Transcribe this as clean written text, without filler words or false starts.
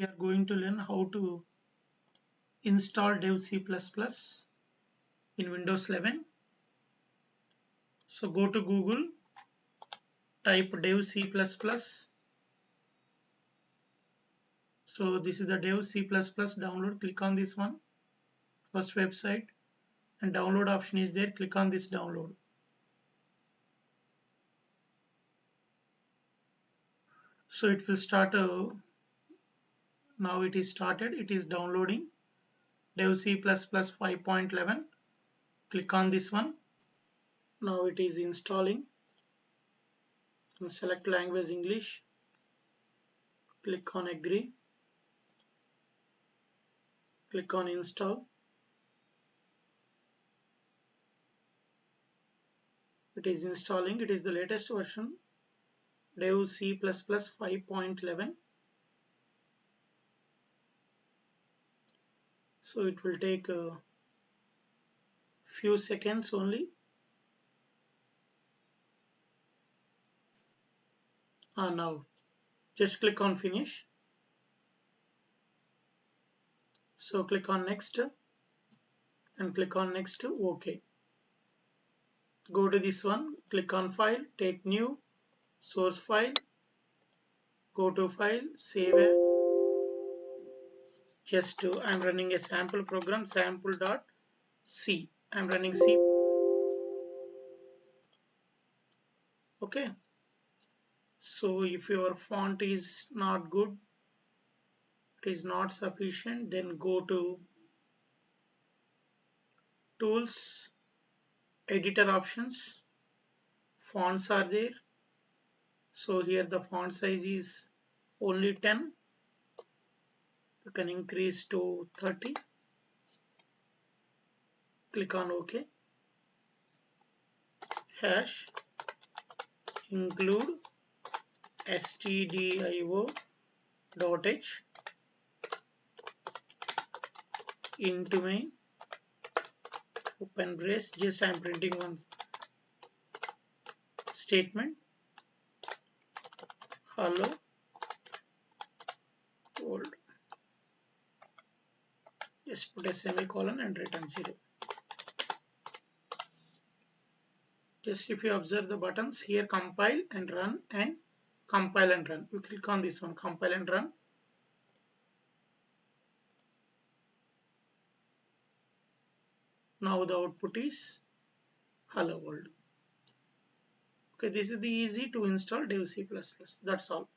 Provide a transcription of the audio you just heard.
we are going to learn how to install Dev C++ in Windows 11. So go to Google, type Dev C++. So this is the Dev C++ download. Click on this one, first website, and download option is there. Click on this download. So it will start. Now it is started. It is downloading Dev C++ 5.11. Click on this one. Now it is installing. Select language English. Click on agree. Click on install. It is installing. It is the latest version, Dev C++ 5.11. So it will take a few seconds only. Now just click on finish. So click on next and click on next. OK. Go to this one, click on file, take new source file, go to file, save as. Just I'm running a sample program, sample.c. I'm running C. Okay. So if your font is not good, it is not sufficient, then go to tools, editor options, fonts are there. So here the font size is only 10. You can increase to 30. Click on OK. Hash include stdio.h into main, open brace. Just I'm printing one statement, hello world. Just put a semicolon and return 0. Just if you observe the buttons here, compile and run and compile and run. You click on this one, compile and run. Now the output is hello world. Okay, this is the easy to install Dev C++. That's all.